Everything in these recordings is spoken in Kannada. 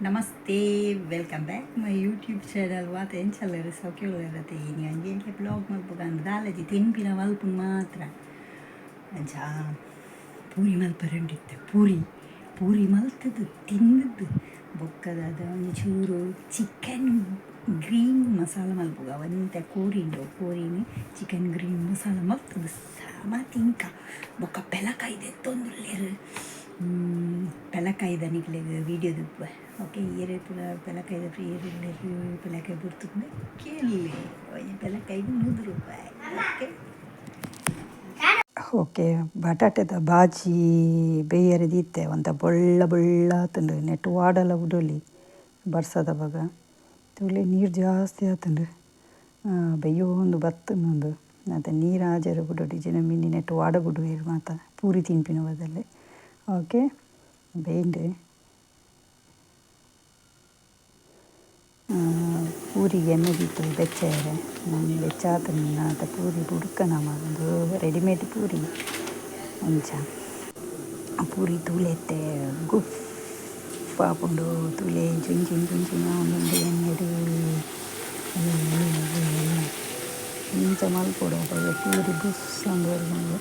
ನಮಸ್ತೆ, welcome back my YouTube channel. ಮಾತು ಎಂಚಲ್ಲರು ಸೌಖ್ಯಗಳಿರತ್ತೆ. ಇನ್ನು ಹಂಗೆ ಬ್ಲಾಗ್ ಮಲ್ಪಂದು ದಾಲಜಿ ತಿನ್ಪಿನ ಮಲ್ಪು ಮಾತ್ರ ಅಂಚ ಪೂರಿ ಮಲ್ಪರಂಡಿತ್ತು. ಪೂರಿ ಮಲ್ತದ್ದು ತಿಂದದ್ದು ಬೊಕ್ಕದ ಒಂಚೂರು ಚಿಕನ್ ಗ್ರೀನ್ ಮಸಾಲ ಮಲ್ಪುಗ ಒಂತೆ ಕೋರಿನಿ ಚಿಕನ್ ಗ್ರೀನ್ ಮಸಾಲ ಮಲ್ತದ್ದು ಸಮ ತಿಂಕ ಬೊಕ್ಕ ಪೆಲಕಾಯ್ದೆ ತೊಂದುಲ್ಲೇರು ಪೆಲಕಾಯ್ದ ನಿಗ್ಲೆಗ್ ವೀಡಿಯೋ ದಿಪ್ಪ ಓಕೆ ಏರೆ ಪುಲ ಪೆಲಕಾಯ್ದ ಫ್ರೀ ಏರಿಲ್ಲೇರು ಪೆಲಕಾಯಿ ಬುಡ್ತುಂಡು ಕೇಳಿ ಪೆಲಕಾಯ್ದು ₹100 ಓಕೆ. ಓಕೆ ಬಟಾಟೆದ ಬಾಜಿ ಬೇಯರೆ ದೀತೆ ಒಂತ ಬೊಳ್ಳ ಬೊಳ್ಳ ಆತುಂಡು ನೆಟ್ಟು ವಾಡಲ ಉಡೊಲಿ ಬರ್ಸದ ಬಗ ತುಲೆ ನೀರು ಜಾಸ್ತಿ ಆತುಂಡು ಬೆಯ್ಯೋಂದು ಬತ್ತುಂಡು ಮತ್ತು ನೀರು ಆಜರು ಬಿಡೋಡಿ ಜನ ಮಿನ್ನಿ ನೆಟ್ಟು ವಾಡ ಬಿಡುವೇರು ಮಾತ ಪೂರಿ ತಿನ್ಪಿನ ಬದಲು ಓಕೆ ಬೇಂಡು ಪೂರಿಗೆ ಎಣ್ಣೆ ದೀತು ಬೆಚ್ಚರೆ ನಾನು ಬೆಚ್ಚಾತ ಆತ ಪೂರಿ ಬುಡ್ಕನ ಒಂದು ರೆಡಿಮೇಡ್ ಪೂರಿ ಅಂಚ ಪೂರಿ ತೂಲೆತ್ತೆ ಗುಫ್ ಪಾಪುಂಡು ತುಲೆ ಚುಂಚಿನ ಒಂದೊಂದು ಎಣ್ಣೆಡು ಇಂಚ ಮಲ್ಪೊಡು ಪೂರಿ ಬುಸ್ ಅಂದು ಬರ್ಕೊಂಡು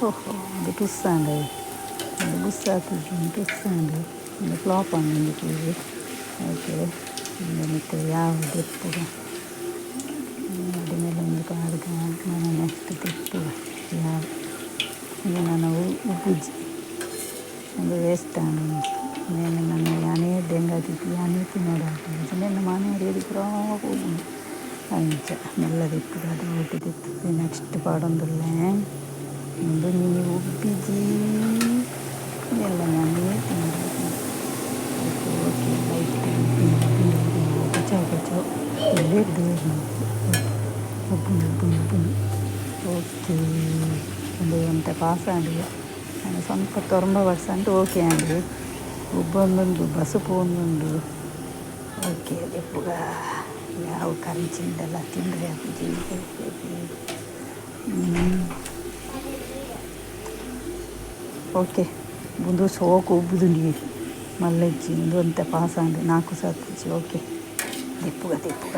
ಓಹೋ ಅದು ಬುಸ್ ಅಂದು ಒಂದು ಬುಸ್ ಹಾಕಿದ್ದೀನಿ ಬುಸ್ ಅಂದು ಒಂದು ಫ್ಲಾಪ್ ಅಂದು ಪೂರಿ ಓಕೆ ಮತ್ತು ಯಾವುದು ತೆಪ್ಪುಗ ಅಡಿಮೇಲೆ ಒಂದು ಪಾಡ್ಗ ನಾನು ನೆಕ್ಸ್ಟ್ ತೆಪ್ಪುಗ ಯಾವ ಇದು ನಾನು ಉಪ್ಪುಜ್ಜಿ ಒಂದು ವೇಸ್ಟ್ నేను నన్ను యానే దెంగా తిప్పి యానే తినోడాను నేను మానేది ಹೋಗುದು ಅಂಚ ಮೆಲ್ಲದ ಇಪ್ಪುದು ಅದು ಊಟ ತಿತ್ತು ನೆಕ್ಸ್ಟ್ ಪಾಡೊಂದುಲ್ಲೆ ಒಂದು ನೀನು ಉಬ್ಬಿಜಿ ಎಲ್ಲ ನಾನೇ ತಿನ್ನೋದು ಓಕೆ ಓಕೆ ಲೈಟ್ ಬಚಾವ್ ಇಲ್ಲೇ ಉಬ್ಬುನು ಓಕೆ ಒಂದು ಅಂತ ಪಾಸ ಅಂಡಿ ನಾನು ಸ್ವಲ್ಪ %90 ಓಕೆ ಅಂಡಿ ಉಬ್ಬೊಂದುಂಡು ಬಸುಪು ಒಂದುಂಡು ಓಕೆ ಎಪ್ಪುಗ ಯಾವ ಕರಂಚಿಂದೆಲ್ಲ ತಿಂದರೆ ಅಪ್ಪುಜಿ ಓಕೆ ಒಂದು ಸೋಕು ಉಬ್ಬುದುಂಡಿ ಮಲ್ಲೆಜ್ಜಿ ಒಂದು ಅಂತ ಪಾಸ ಅಂಡು 4 ಸತ್ತಿ ಓಕೆ ತೆಪ್ಪುಗ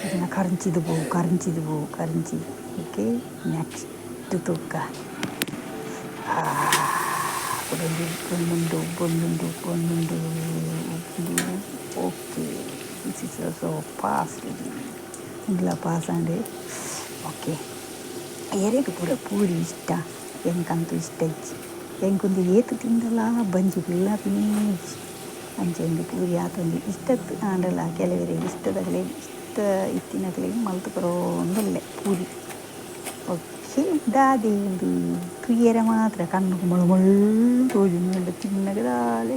ಇದನ್ನು ಕರಂಚಿದು ಬೋವು ಓಕೆ ನೆಕ್ಸ್ಟ್ ತುಕ್ಕ ಉಬ್ಬೊಂದುಂಡು okay this is so fast ಇಲ್ಲ ಪಾಸ್ ಅಂಡೆ ಓಕೆ ಎರೆಗೆ ಪೂರ ಪೂರಿ ಇಷ್ಟ ಎಂಕಂತೂ ಇಷ್ಟ ಇಜ್ಜಿ ಎಂಕೊಂದು ಏತು ತಿಂದಲ್ಲ ಬಂಜಿ ಬಿಲ್ಲ ಪೀಜ್ ಅಂಚೆಂದು ಪೂರಿ ಆತೊಂದು ಇಷ್ಟತ್ತು ಆಂಡಲ್ಲ ಕೆಲವರಿಗೆ ಇಷ್ಟ ಇತ್ತಿನಗಳಿಗೆ ಮಲ್ತು ಬರೋಂದಲ್ಲೇ ಪೂರಿ ಓಕೆ ದಾದಿ ಒಂದು ಕ್ರಿಯೆರೆ ಮಾತ್ರ ಕಣ್ಣು ಮೊಳ್ಳು ತೋಜು ತಿನ್ನಗದಾಲೆ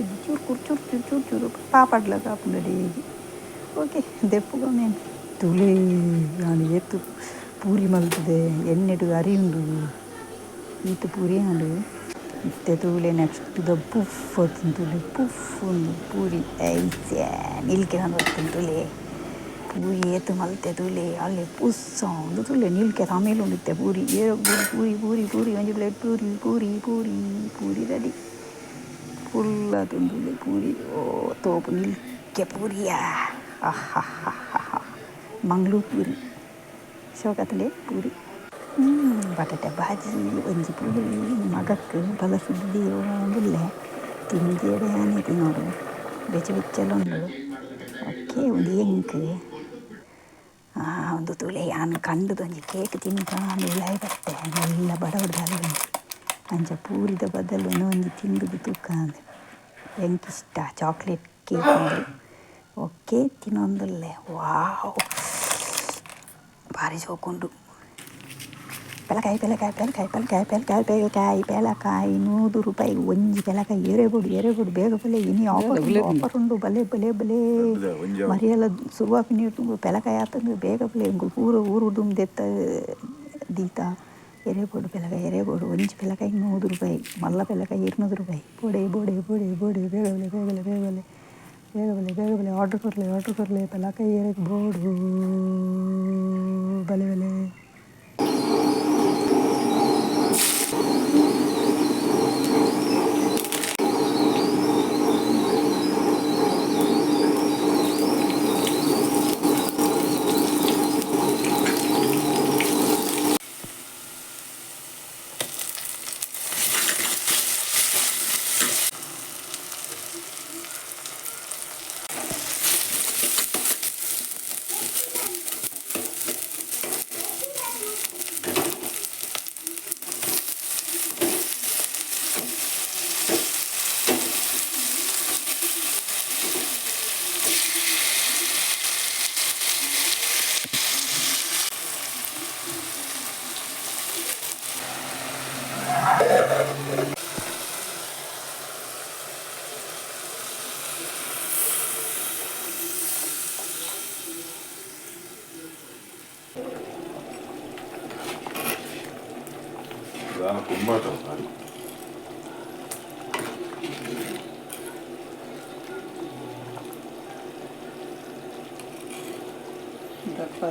ಚೂರು ಪಾಪಡ್ಲ ಕಾಪುಂಡ ಡೇಜಿ ಓಕೆ ದೆಪ್ಪುಗೊಮ್ಮೆ ತುಳಿ ನಾನು ಎತ್ತು ಪೂರಿ ಮಲ್ತದೆ ಎಣ್ಣೆಡು ಅರಿಯುಂಡು ಈತು ಪೂರಿ ಆಂಡು ಇತ್ತೆ ತೂಲೆ ನೆಕ್ಸ್ಟ್ ದ ಪುಫ್ ಹೊತ್ತುಂಟುಲೆ ಪುಫ್ ಒಂದು ಪೂರಿ ಐಸೆ ನಿಲ್ಕೆ ನಾನು ಹೊತ್ತುಂಟುಲೆ ಪೂರಿ ಏತು ಮಲ್ತೆ ತುಲೆ ಅಲ್ಲೇ ಪುಸ್ಸ ಒಂದು ತುಲೆ ನಿಲ್ಕೆ ಆಮೇಲೆ ಉಂಡಿತ್ತೆ ಪೂರಿ ಪೂರಿ ಒಂದು ಪ್ಲೇಟ್ ಪೂರಿ ರೆಡಿ ಫುಲ್ ತುಂಡುಲೆ ಪೂರಿ ಓ ತೋಪು ನಿಲ್ಕೆ ಪೂರಿಯಾ ಮಂಗಳೂರು ಪೂರಿ ಶೋಕತ್ತಲೆ ಪೂರಿ ಬಟಾಟೆ ಬಾಜಿ ಒಂಜಿ ಪೂರಿ ಮಗಕ್ಕೆ ಬಲಸುದ್ದಿ ಒಂದುಲ್ಲೆ ತಿಂದಿಯಡೆ ಆನೆ ತಿನ್ನೋಡು ಬೆಚ್ಚಲ ಉಂಡು ಓಕೆ ಒಂದು ಎಂಕ್ ಒಂದು ತುಳೆ ಯಾನು ಕಂಡುದೊಂಜಿ ಕೇಕ್ ತಿನ್ಕೊಂಡು ಉಳಾಯಿ ಬತ್ತೆ ಎಲ್ಲ ಬಡಬಡ್ದಾಲ ಅಂಚ ಪೂರಿದ ಬದಲು ಒಂಜಿ ತಿಂದುದು ತೂಕ ಅಂದೆ ಎಂಕಿಷ್ಟ ಚಾಕ್ಲೇಟ್ ಕೇಕ್ ಉಂಡು ಓಕೆ ತಿನ್ನೊಂದುಲ್ಲೆ ವಾವ್ ಭಾರಿ ಸೋಕುಂಡು ಪೆಲಕಾಯಿ ₹100 ಒಂಜಿ ಪೆಲಕಾಯಿ ಎರೆಗೊಡು ಬೇಗ ಬಲೆ ಇನಿ ಆಫರ್ ಉಂಡು ಬಲೆ ಮರಿಯೆಲ್ಲ ಸುರುವಾಪಿ ನೀರು ಪೆಲಕಾಯಿ ಆತಂದು ಬೇಗ ಬಲೆ ಪೂರ ಊರು ದೆತ್ತ ದೀತ ಎರೆಗೊಡು ಎರೆಗೊಡು ಒಂಜಿ ಪೆಲಕಾಯಿ ₹100 ಮಲ್ಲ ಪೆಲಕಾಯಿ ₹200 ಬೋಡೆ ಬೇಗ ಬಲೆ ಆರ್ಡ್ರ್ ಕೊರ್ಲೆ ಪೆಲಕಾಯಿ ಎರೆಗೆ ಬೋಡು ಬಲೆ ಅದಾನ ತುಂಬ ಸಾರಿ ದಪ್ಪ